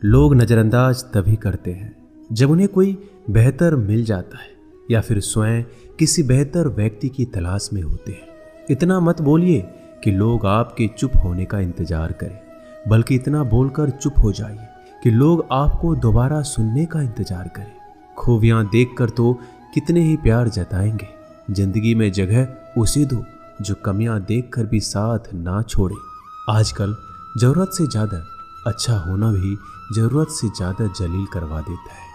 लोग नज़रअंदाज तभी करते हैं जब उन्हें कोई बेहतर मिल जाता है या फिर स्वयं किसी बेहतर व्यक्ति की तलाश में होते हैं। इतना मत बोलिए कि लोग आपके चुप होने का इंतजार करें, बल्कि इतना बोलकर चुप हो जाइए कि लोग आपको दोबारा सुनने का इंतजार करें। खूबियाँ देखकर तो कितने ही प्यार जताएंगे। जिंदगी में जगह उसे दो जो कमियां देखकर भी साथ ना छोड़े। आजकल जरूरत से ज़्यादा अच्छा होना भी जरूरत से ज़्यादा जलील करवा देता है।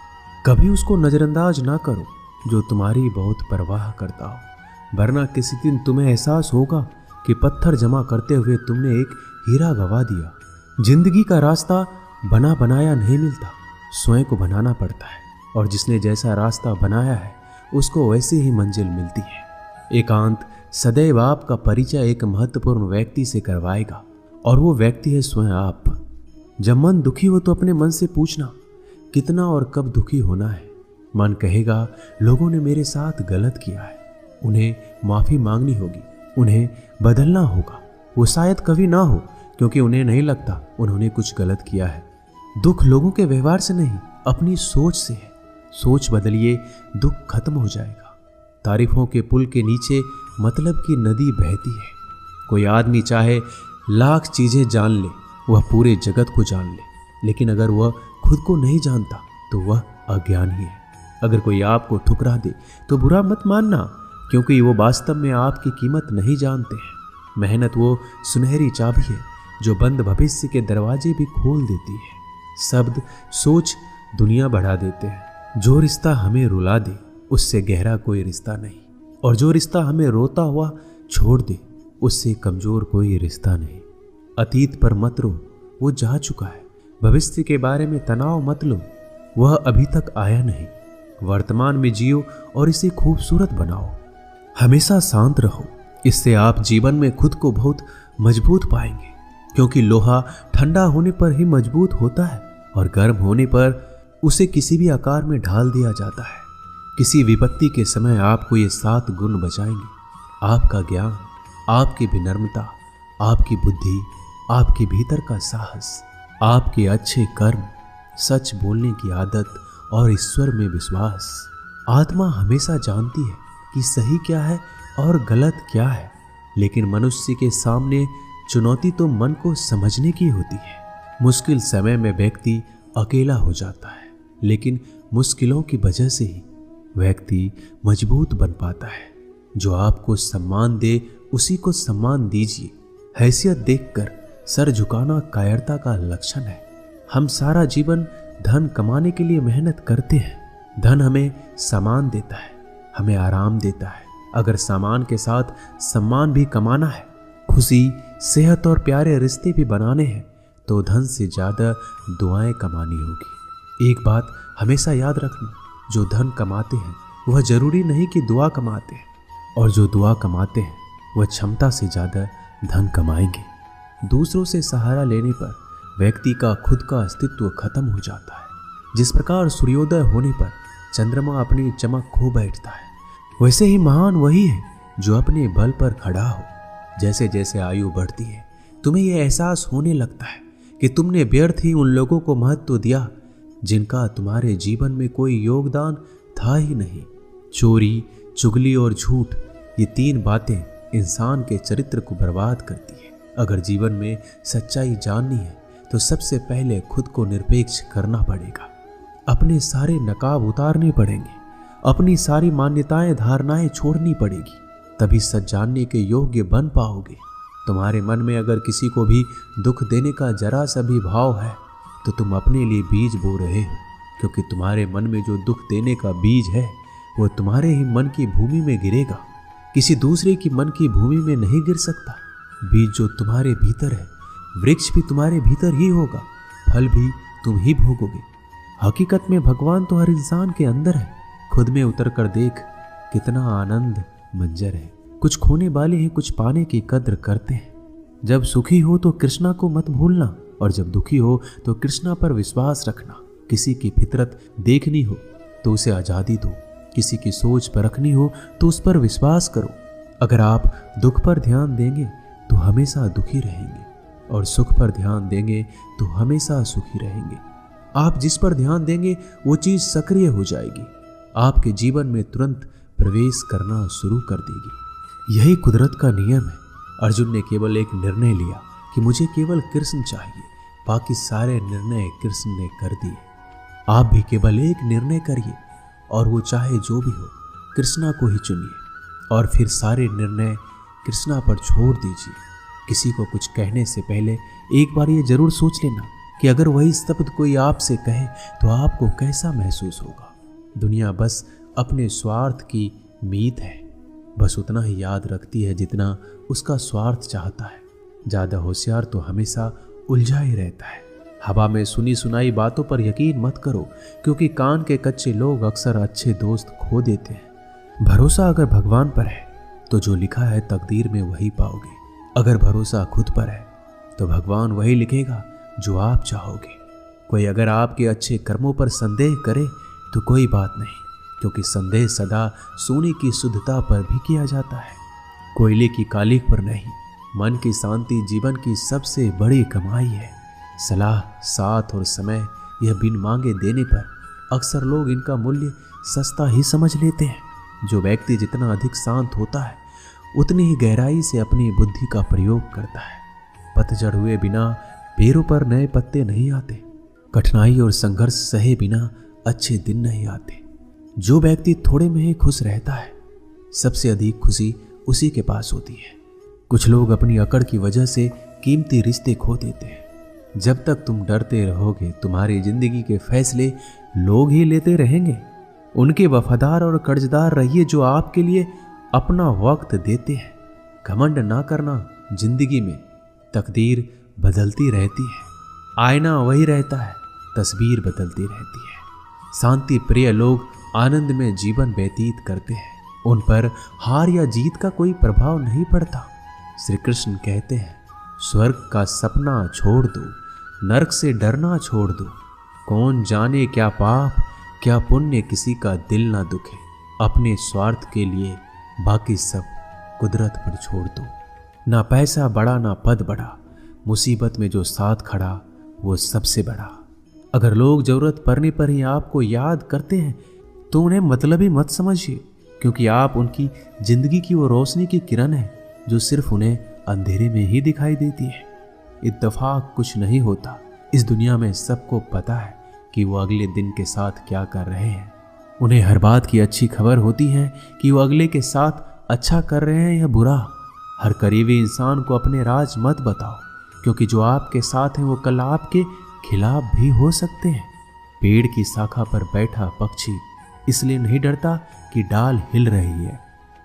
कभी उसको नज़रअंदाज ना करो जो तुम्हारी बहुत परवाह करता हो, वरना किसी दिन तुम्हें एहसास होगा कि पत्थर जमा करते हुए तुमने एक हीरा गवा दिया। जिंदगी का रास्ता बना बनाया नहीं मिलता, स्वयं को बनाना पड़ता है, और जिसने जैसा रास्ता बनाया है उसको वैसी ही मंजिल मिलती है। एकांत सदैव आपका परिचय एक महत्वपूर्ण व्यक्ति से करवाएगा, और वो व्यक्ति है स्वयं आप। जब मन दुखी हो तो अपने मन से पूछना कितना और कब दुखी होना है। मन कहेगा लोगों ने मेरे साथ गलत किया है, उन्हें माफ़ी मांगनी होगी, उन्हें बदलना होगा। वो शायद कभी ना हो, क्योंकि उन्हें नहीं लगता उन्होंने कुछ गलत किया है। दुख लोगों के व्यवहार से नहीं, अपनी सोच से है। सोच बदलिए, दुख खत्म हो जाएगा। तारीफों के पुल के नीचे मतलब की नदी बहती है। कोई आदमी चाहे लाख चीज़ें जान ले, वह पूरे जगत को जान ले, लेकिन अगर वह खुद को नहीं जानता तो वह अज्ञानी है। अगर कोई आपको ठुकरा दे तो बुरा मत मानना, क्योंकि वो वास्तव में आपकी कीमत नहीं जानते हैं। मेहनत वो सुनहरी चाबी है जो बंद भविष्य के दरवाजे भी खोल देती है। शब्द, सोच दुनिया बढ़ा देते हैं। जो रिश्ता हमें रुला दे उससे गहरा कोई रिश्ता नहीं, और जो रिश्ता हमें रोता हुआ छोड़ दे उससे कमजोर कोई रिश्ता नहीं। अतीत पर मत रो, वो जा चुका है। भविष्य के बारे में तनाव मत लो, वह अभी तक आया नहीं। वर्तमान में जियो और इसे खूबसूरत बनाओ। हमेशा शांत रहो, इससे आप जीवन में खुद को बहुत मजबूत पाएंगे, क्योंकि लोहा ठंडा होने पर ही मजबूत होता है, और गर्म होने पर उसे किसी भी आकार में ढाल दिया जाता है। किसी विपत्ति के समय आपको ये 7 गुण बचाएंगे: आपका ज्ञान, आपकी विनम्रता, आपकी बुद्धि, आपके भीतर का साहस, आपके अच्छे कर्म, सच बोलने की आदत और ईश्वर में विश्वास। आत्मा हमेशा जानती है कि सही क्या है और गलत क्या है, लेकिन मनुष्य के सामने चुनौती तो मन को समझने की होती है। मुश्किल समय में व्यक्ति अकेला हो जाता है, लेकिन मुश्किलों की वजह से ही व्यक्ति मजबूत बन पाता है। जो आपको सम्मान दे उसी को सम्मान दीजिए। हैसियत देखकर सर झुकाना कायरता का लक्षण है। हम सारा जीवन धन कमाने के लिए मेहनत करते हैं। धन हमें सामान देता है, हमें आराम देता है। अगर सामान के साथ सम्मान भी कमाना है, खुशी, सेहत और प्यारे रिश्ते भी बनाने हैं, तो धन से ज़्यादा दुआएं कमानी होगी। एक बात हमेशा याद रखना, जो धन कमाते हैं वह जरूरी नहीं कि दुआ कमाते हैं, और जो दुआ कमाते हैं वह क्षमता से ज़्यादा धन कमाएंगे। दूसरों से सहारा लेने पर व्यक्ति का खुद का अस्तित्व खत्म हो जाता है। जिस प्रकार सूर्योदय होने पर चंद्रमा अपनी चमक खो बैठता है, वैसे ही महान वही है जो अपने बल पर खड़ा हो। जैसे जैसे आयु बढ़ती है, तुम्हें यह एहसास होने लगता है कि तुमने व्यर्थ ही उन लोगों को महत्व दिया जिनका तुम्हारे जीवन में कोई योगदान था ही नहीं। चोरी, चुगली और झूठ, ये 3 बातें इंसान के चरित्र को बर्बाद करती है। अगर जीवन में सच्चाई जाननी है तो सबसे पहले खुद को निरपेक्ष करना पड़ेगा। अपने सारे नकाब उतारने पड़ेंगे, अपनी सारी मान्यताएं, धारणाएं छोड़नी पड़ेगी, तभी सच जानने के योग्य बन पाओगे। तुम्हारे मन में अगर किसी को भी दुख देने का जरा सा भी भाव है तो तुम अपने लिए बीज बो रहे हो, क्योंकि तुम्हारे मन में जो दुख देने का बीज है वो तुम्हारे ही मन की भूमि में गिरेगा, किसी दूसरे की मन की भूमि में नहीं गिर सकता। बीज जो तुम्हारे भीतर है, वृक्ष भी तुम्हारे भीतर ही होगा, फल भी तुम ही भोगोगे। हकीकत में भगवान तो हर इंसान के अंदर है। खुद में उतर कर देख कितना आनंद मंजर है। कुछ खोने वाले हैं, कुछ पाने की कद्र करते हैं। जब सुखी हो तो कृष्णा को मत भूलना, और जब दुखी हो तो कृष्णा पर विश्वास रखना। किसी की फितरत देखनी हो तो उसे आज़ादी दो, किसी की सोच परखनी हो तो उस पर विश्वास करो। अगर आप दुख पर ध्यान देंगे तो हमेशा दुखी रहेंगे, और सुख पर ध्यान देंगे तो हमेशा सुखी रहेंगे। आप जिस पर ध्यान देंगे वो चीज सक्रिय हो जाएगी, आपके जीवन में तुरंत प्रवेश करना शुरू कर देगी। यही कुदरत का नियम है। अर्जुन ने केवल एक निर्णय लिया कि मुझे केवल कृष्ण चाहिए, बाकी सारे निर्णय कृष्ण ने कर दिए। आप भी केवल एक निर्णय करिए और वो चाहे जो भी हो, कृष्णा को ही चुनिए और फिर सारे निर्णय कृष्णा पर छोड़ दीजिए। किसी को कुछ कहने से पहले एक बार ये जरूर सोच लेना कि अगर वही शब्द कोई आपसे कहे तो आपको कैसा महसूस होगा। दुनिया बस अपने स्वार्थ की मीत है, बस उतना ही याद रखती है जितना उसका स्वार्थ चाहता है। ज्यादा होशियार तो हमेशा उलझा ही रहता है। हवा में सुनी सुनाई बातों पर यकीन मत करो, क्योंकि कान के कच्चे लोग अक्सर अच्छे दोस्त खो देते हैं। भरोसा अगर भगवान पर है तो जो लिखा है तकदीर में वही पाओगे। अगर भरोसा खुद पर है तो भगवान वही लिखेगा जो आप चाहोगे। कोई अगर आपके अच्छे कर्मों पर संदेह करे तो कोई बात नहीं, क्योंकि संदेह सदा सोने की शुद्धता पर भी किया जाता है, कोयले की कालिख पर नहीं। मन की शांति जीवन की सबसे बड़ी कमाई है। सलाह, साथ और समय यह बिन मांगे देने पर अक्सर लोग इनका मूल्य सस्ता ही समझ लेते हैं। जो व्यक्ति जितना अधिक शांत होता है उतनी ही गहराई से अपनी बुद्धि का प्रयोग करता है। पतझड़ हुए बिना पेड़ों पर नए पत्ते नहीं आते। कठिनाई और संघर्ष सहे बिना अच्छे दिन नहीं आते। जो व्यक्ति थोड़े में ही खुश रहता है, सबसे अधिक खुशी उसी के पास होती है। कुछ लोग अपनी अकड़ की वजह से कीमती रिश्ते खो देते हैं। जब तक तुम डरते रहोगे, तुम्हारी जिंदगी के फैसले लोग ही लेते रहेंगे। उनके वफादार और कर्जदार रहिए जो आपके लिए अपना वक्त देते हैं। घमंड ना करना, जिंदगी में तकदीर बदलती रहती है, आईना वही रहता है, तस्वीर बदलती रहती है। शांति प्रिय लोग आनंद में जीवन व्यतीत करते हैं, उन पर हार या जीत का कोई प्रभाव नहीं पड़ता। श्री कृष्ण कहते हैं, स्वर्ग का सपना छोड़ दो, नरक से डरना छोड़ दो। कौन जाने क्या पाप क्या पुण्य किसी का दिल ना दुखे। अपने स्वार्थ के लिए बाकी सब कुदरत पर छोड़ दो। ना पैसा बड़ा ना पद बड़ा, मुसीबत में जो साथ खड़ा वो सबसे बड़ा। अगर लोग जरूरत पड़ने पर ही आपको याद करते हैं तो उन्हें मतलबी मत समझिए, क्योंकि आप उनकी जिंदगी की वो रोशनी की किरण है जो सिर्फ उन्हें अंधेरे में ही दिखाई देती है। इत्तेफाक कुछ नहीं होता। इस दुनिया में सबको पता है कि वो अगले दिन के साथ क्या कर रहे हैं। उन्हें हर बात की अच्छी खबर होती है कि वो अगले के साथ अच्छा कर रहे हैं या बुरा। हर करीबी इंसान को अपने राज मत बताओ, क्योंकि जो आपके साथ हैं वो कल आपके खिलाफ भी हो सकते हैं। पेड़ की शाखा पर बैठा पक्षी इसलिए नहीं डरता कि डाल हिल रही है,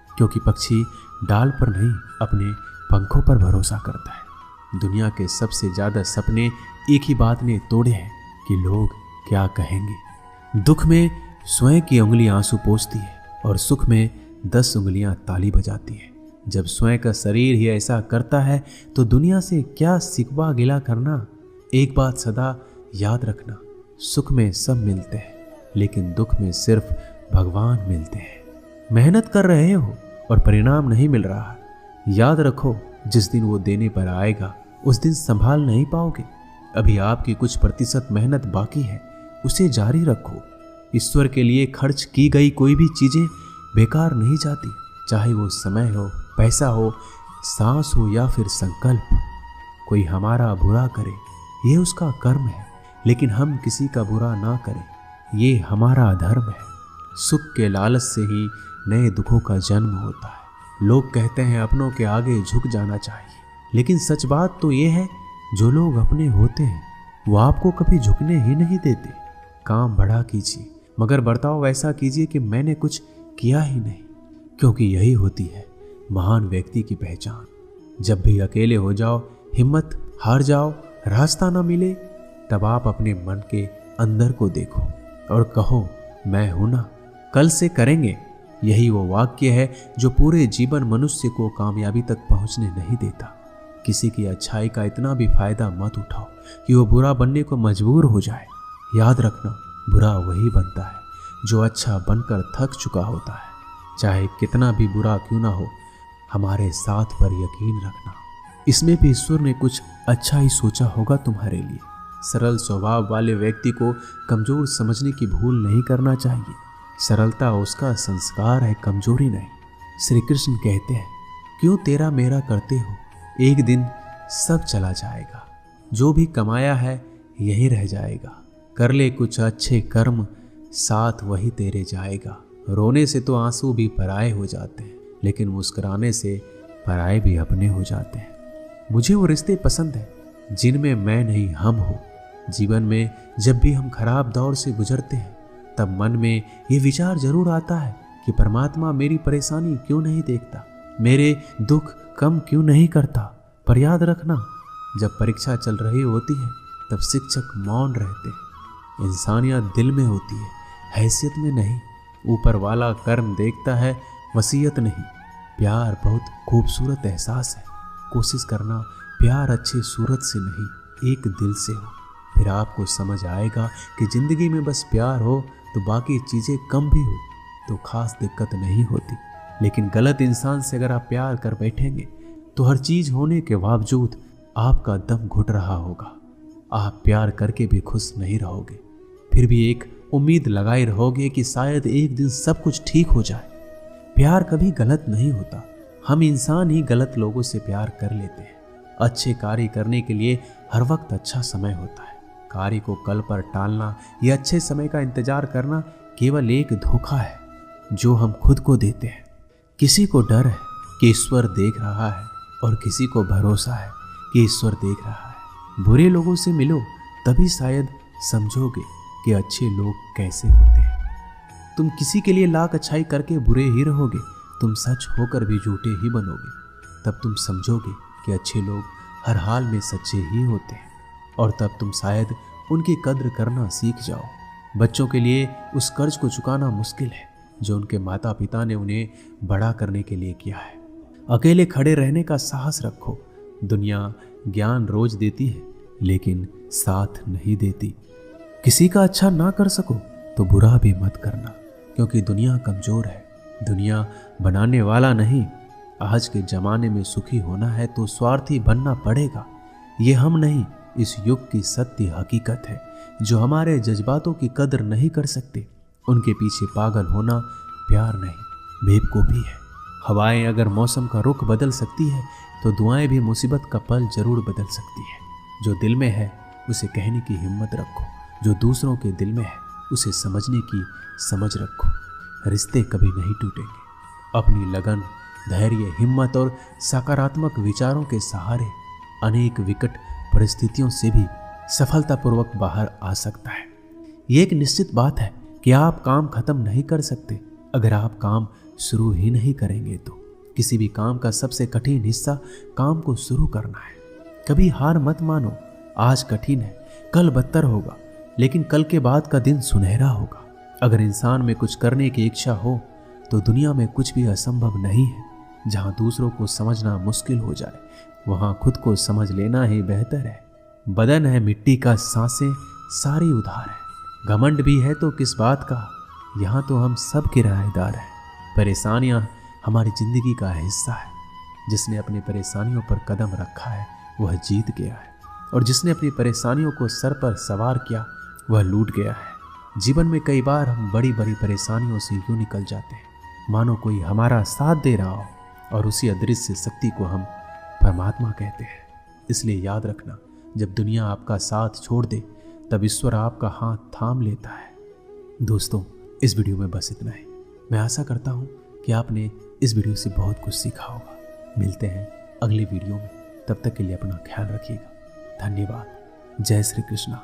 क्योंकि पक्षी डाल पर नहीं अपने पंखों पर भरोसा करता है। दुनिया के सबसे ज्यादा सपने एक ही बात ने तोड़े हैं कि लोग क्या कहेंगे। दुख में स्वयं की उंगली आंसू पोंछती है और सुख में 10 उंगलियां ताली बजाती है। जब स्वयं का शरीर ही ऐसा करता है तो दुनिया से क्या सिकवा गिला करना। एक बात सदा याद रखना, सुख में सब मिलते हैं लेकिन दुख में सिर्फ भगवान मिलते हैं। मेहनत कर रहे हो और परिणाम नहीं मिल रहा, याद रखो जिस दिन वो देने पर आएगा उस दिन संभाल नहीं पाओगे। अभी आपकी कुछ प्रतिशत मेहनत बाकी है, उसे जारी रखो। ईश्वर के लिए खर्च की गई कोई भी चीजें बेकार नहीं जाती, चाहे वो समय हो, पैसा हो, सांस हो या फिर संकल्प। कोई हमारा बुरा करे ये उसका कर्म है, लेकिन हम किसी का बुरा ना करें ये हमारा धर्म है। सुख के लालच से ही नए दुखों का जन्म होता है। लोग कहते हैं अपनों के आगे झुक जाना चाहिए, लेकिन सच बात तो ये है जो लोग अपने होते हैं वो आपको कभी झुकने ही नहीं देते। काम बड़ा कीजिए मगर बर्ताव ऐसा कीजिए कि मैंने कुछ किया ही नहीं, क्योंकि यही होती है महान व्यक्ति की पहचान। जब भी अकेले हो जाओ, हिम्मत हार जाओ, रास्ता ना मिले, तब आप अपने मन के अंदर को देखो और कहो मैं हूं ना, कल से करेंगे। यही वो वाक्य है जो पूरे जीवन मनुष्य को कामयाबी तक पहुंचने नहीं देता। किसी की अच्छाई का इतना भी फायदा मत उठाओ कि वो बुरा बनने को मजबूर हो जाए। याद रखना, बुरा वही बनता है जो अच्छा बनकर थक चुका होता है। चाहे कितना भी बुरा क्यों ना हो, हमारे साथ पर यकीन रखना, इसमें भी ईश्वर ने कुछ अच्छा ही सोचा होगा तुम्हारे लिए। सरल स्वभाव वाले व्यक्ति को कमजोर समझने की भूल नहीं करना चाहिए। सरलता उसका संस्कार है, कमजोरी नहीं। श्री कृष्ण कहते हैं, क्यों तेरा मेरा करते हो, एक दिन सब चला जाएगा। जो भी कमाया है यही रह जाएगा। कर ले कुछ अच्छे कर्म, साथ वही तेरे जाएगा। रोने से तो आंसू भी पराए हो जाते हैं, लेकिन मुस्कुराने से पराए भी अपने हो जाते हैं। मुझे वो रिश्ते पसंद हैं जिनमें मैं नहीं हम हो। जीवन में जब भी हम खराब दौर से गुजरते हैं तब मन में ये विचार जरूर आता है कि परमात्मा मेरी परेशानी क्यों नहीं देखता, मेरे दुख कम क्यों नहीं करता। पर याद रखना, जब परीक्षा चल रही होती है तब शिक्षक मौन रहते हैं। इंसानियत दिल में होती है, हैसियत में नहीं। ऊपर वाला कर्म देखता है, वसीयत नहीं। प्यार बहुत खूबसूरत एहसास है। कोशिश करना प्यार अच्छी सूरत से नहीं, एक दिल से हो। फिर आपको समझ आएगा कि जिंदगी में बस प्यार हो तो बाकी चीज़ें कम भी हो तो खास दिक्कत नहीं होती। लेकिन गलत इंसान से अगर आप प्यार कर बैठेंगे तो हर चीज़ होने के बावजूद आपका दम घुट रहा होगा। आप प्यार करके भी खुश नहीं रहोगे, फिर भी एक उम्मीद लगाए रहोगे कि शायद एक दिन सब कुछ ठीक हो जाए। प्यार कभी गलत नहीं होता, हम इंसान ही गलत लोगों से प्यार कर लेते हैं। अच्छे कार्य करने के लिए हर वक्त अच्छा समय होता है। कार्य को कल पर टालना या अच्छे समय का इंतजार करना केवल एक धोखा है जो हम खुद को देते हैं। किसी को डर है कि ईश्वर देख रहा है और किसी को भरोसा है कि ईश्वर देख रहा है। बुरे लोगों से मिलो तभी शायद समझोगे कि अच्छे लोग कैसे होते हैं। तुम किसी के लिए लाख अच्छाई करके बुरे ही रहोगे, तुम सच होकर भी झूठे ही बनोगे। तब तुम समझोगे कि अच्छे लोग हर हाल में सच्चे ही होते हैं, और तब तुम शायद उनकी कद्र करना सीख जाओ। बच्चों के लिए उस कर्ज को चुकाना मुश्किल है जो उनके माता पिता ने उन्हें बड़ा करने के लिए किया है। अकेले खड़े रहने का साहस रखो। दुनिया ज्ञान रोज देती है लेकिन साथ नहीं देती। किसी का अच्छा ना कर सको तो बुरा भी मत करना, क्योंकि दुनिया कमजोर है, दुनिया बनाने वाला नहीं। आज के जमाने में सुखी होना है तो स्वार्थी बनना पड़ेगा। ये हम नहीं, इस युग की सत्य हकीकत है। जो हमारे जज्बातों की कदर नहीं कर सकते उनके पीछे पागल होना प्यार नहीं, बेवकूफ़ी है। हवाएं अगर मौसम का रुख बदल सकती है तो दुआएं भी मुसीबत का पल जरूर बदल सकती है। जो दिल में है उसे कहने की हिम्मत रखो, जो दूसरों के दिल में है उसे समझने की समझ रखो। रिश्ते कभी नहीं टूटेंगे। अपनी लगन, धैर्य, हिम्मत और सकारात्मक विचारों के सहारे अनेक विकट परिस्थितियों से भी सफलतापूर्वक बाहर आ सकता है। ये एक निश्चित बात है कि आप काम खत्म नहीं कर सकते अगर आप काम शुरू ही नहीं करेंगे तो। किसी भी काम का सबसे कठिन हिस्सा काम को शुरू करना है। कभी हार मत मानो। आज कठिन है, कल बदतर होगा, लेकिन कल के बाद का दिन सुनहरा होगा। अगर इंसान में कुछ करने की इच्छा हो तो दुनिया में कुछ भी असंभव नहीं है। जहाँ दूसरों को समझना मुश्किल हो जाए वहाँ खुद को समझ लेना ही बेहतर है। बदन है मिट्टी का, सांसें सारी उधार है। घमंड भी है तो किस बात का, यहाँ तो हम सब किराएदार हैं। परेशानियाँ हमारी जिंदगी का हिस्सा है। जिसने अपनी परेशानियों पर कदम रखा है वह जीत गया है, और जिसने अपनी परेशानियों को सर पर सवार किया वह लूट गया है। जीवन में कई बार हम बड़ी बड़ी परेशानियों से यूं निकल जाते हैं मानो कोई हमारा साथ दे रहा हो, और उसी अदृश्य शक्ति को हम परमात्मा कहते हैं। इसलिए याद रखना, जब दुनिया आपका साथ छोड़ दे तब ईश्वर आपका हाथ थाम लेता है। दोस्तों, इस वीडियो में बस इतना ही। मैं आशा करता हूँ कि आपने इस वीडियो से बहुत कुछ सीखा होगा। मिलते हैं अगली वीडियो में, तब तक के लिए अपना ख्याल रखिएगा। धन्यवाद। जय श्री कृष्णा।